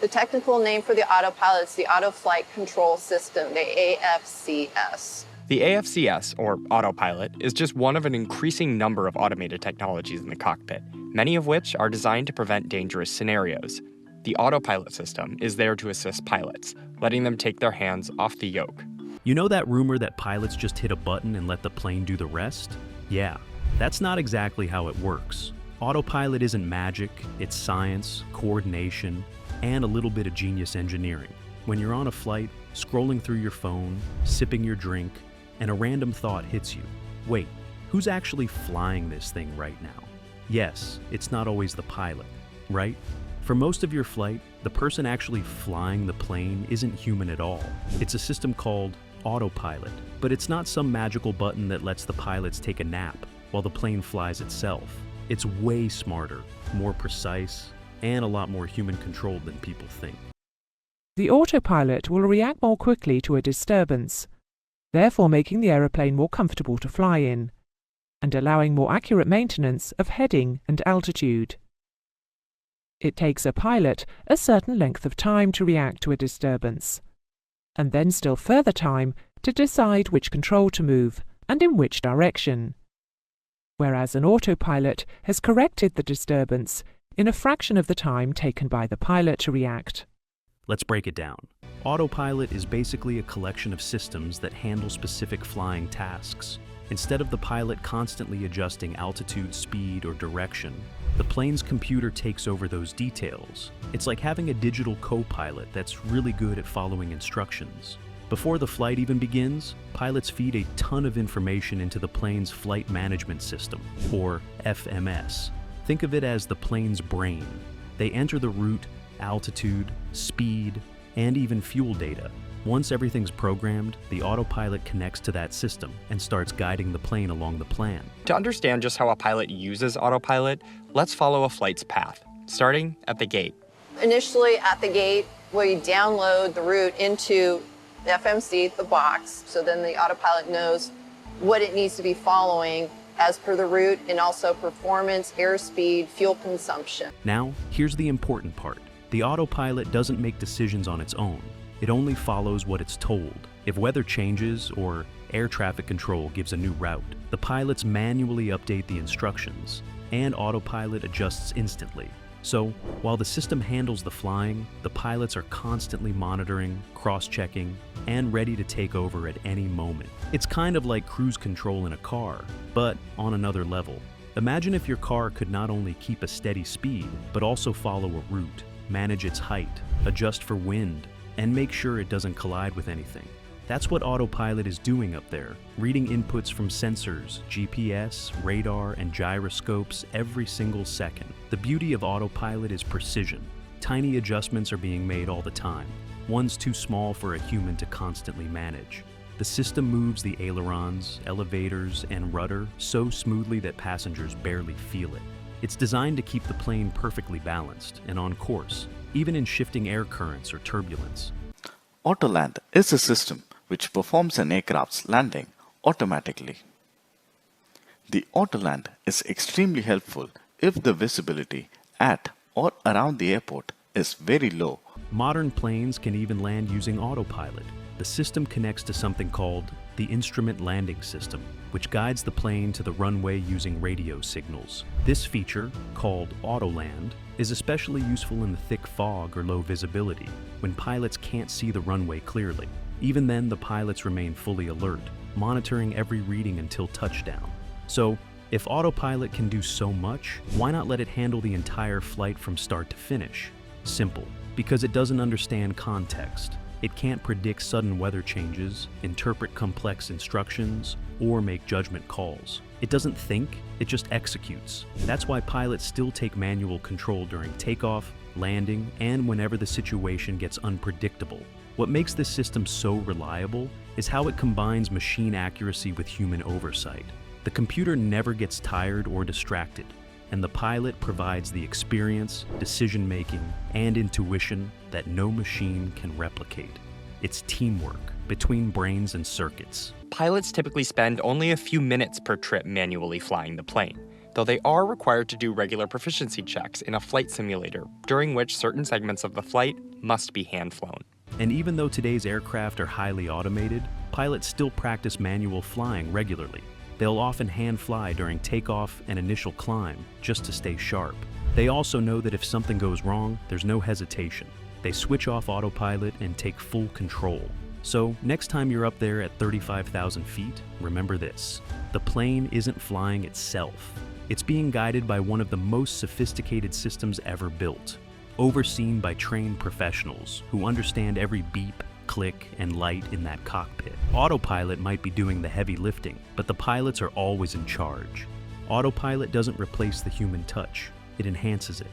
The technical name for the autopilot is the Auto Flight Control System, the AFCS. The AFCS, or autopilot, is just one of an increasing number of automated technologies in the cockpit, many of which are designed to prevent dangerous scenarios. The autopilot system is there to assist pilots, letting them take their hands off the yoke. You know that rumor that pilots just hit a button and let the plane do the rest? Yeah, that's not exactly how it works. Autopilot isn't magic, it's science, coordination, and a little bit of genius engineering. When you're on a flight, scrolling through your phone, sipping your drink, and a random thought hits you. Wait, who's actually flying this thing right now? Yes, it's not always the pilot, right? For most of your flight, the person actually flying the plane isn't human at all. It's a system called autopilot, but it's not some magical button that lets the pilots take a nap while the plane flies itself. It's way smarter, more precise, and a lot more human-controlled than people think. The autopilot will react more quickly to a disturbance, therefore making the aeroplane more comfortable to fly in, and allowing more accurate maintenance of heading and altitude. It takes a pilot a certain length of time to react to a disturbance, and then still further time to decide which control to move and in which direction, whereas an autopilot has corrected the disturbance in a fraction of the time taken by the pilot to react. Let's break it down. Autopilot is basically a collection of systems that handle specific flying tasks. Instead of the pilot constantly adjusting altitude, speed, or direction, the plane's computer takes over those details. It's like having a digital co-pilot that's really good at following instructions. Before the flight even begins, pilots feed a ton of information into the plane's flight management system, or FMS. Think of it as the plane's brain. They enter the route, altitude, speed, and even fuel data. Once everything's programmed, the autopilot connects to that system and starts guiding the plane along the plan. To understand just how a pilot uses autopilot, let's follow a flight's path, starting at the gate. Initially at the gate, we download the route into the FMC, the box, so then the autopilot knows what it needs to be following as per the route, and also performance, airspeed, fuel consumption. Now, here's the important part. The autopilot doesn't make decisions on its own. It only follows what it's told. If weather changes or air traffic control gives a new route, the pilots manually update the instructions, and autopilot adjusts instantly. So, while the system handles the flying, the pilots are constantly monitoring, cross-checking, and ready to take over at any moment. It's kind of like cruise control in a car, but on another level. Imagine if your car could not only keep a steady speed, but also follow a route, manage its height, adjust for wind, and make sure it doesn't collide with anything. That's what autopilot is doing up there, reading inputs from sensors, GPS, radar, and gyroscopes every single second. The beauty of autopilot is precision. Tiny adjustments are being made all the time, ones too small for a human to constantly manage. The system moves the ailerons, elevators, and rudder so smoothly that passengers barely feel it. It's designed to keep the plane perfectly balanced and on course, even in shifting air currents or turbulence. Autoland is a system which performs an aircraft's landing automatically. The autoland is extremely helpful if the visibility at or around the airport is very low. Modern planes can even land using autopilot. The system connects to something called the Instrument Landing System, which guides the plane to the runway using radio signals. This feature, called Autoland, is especially useful in the thick fog or low visibility, when pilots can't see the runway clearly. Even then, the pilots remain fully alert, monitoring every reading until touchdown. So, if autopilot can do so much, why not let it handle the entire flight from start to finish? Simple, because it doesn't understand context. It can't predict sudden weather changes, interpret complex instructions, or make judgment calls. It doesn't think, it just executes. That's why pilots still take manual control during takeoff, landing, and whenever the situation gets unpredictable. What makes this system so reliable is how it combines machine accuracy with human oversight. The computer never gets tired or distracted, and the pilot provides the experience, decision-making, and intuition that no machine can replicate. It's teamwork between brains and circuits. Pilots typically spend only a few minutes per trip manually flying the plane. though they are required to do regular proficiency checks in a flight simulator, during which certain segments of the flight must be hand-flown. And even though today's aircraft are highly automated, pilots still practice manual flying regularly. They'll often hand fly during takeoff and initial climb just to stay sharp. They also know that if something goes wrong, there's no hesitation. They switch off autopilot and take full control. So next time you're up there at 35,000 feet, remember this: the plane isn't flying itself. It's being guided by one of the most sophisticated systems ever built, overseen by trained professionals who understand every beep, click, and light in that cockpit. Autopilot might be doing the heavy lifting, but the pilots are always in charge. Autopilot doesn't replace the human touch, it enhances it.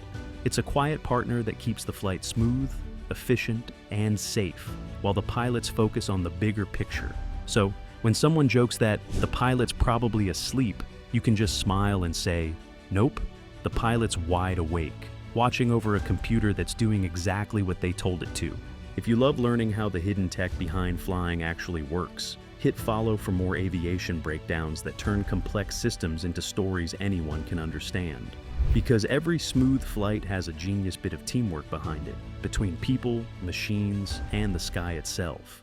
It's a quiet partner that keeps the flight smooth, efficient, and safe, while the pilots focus on the bigger picture. So, when someone jokes that the pilot's probably asleep, you can just smile and say, nope, the pilot's wide awake, watching over a computer that's doing exactly what they told it to. If you love learning how the hidden tech behind flying actually works, hit follow for more aviation breakdowns that turn complex systems into stories anyone can understand. Because every smooth flight has a genius bit of teamwork behind it, between people, machines, and the sky itself.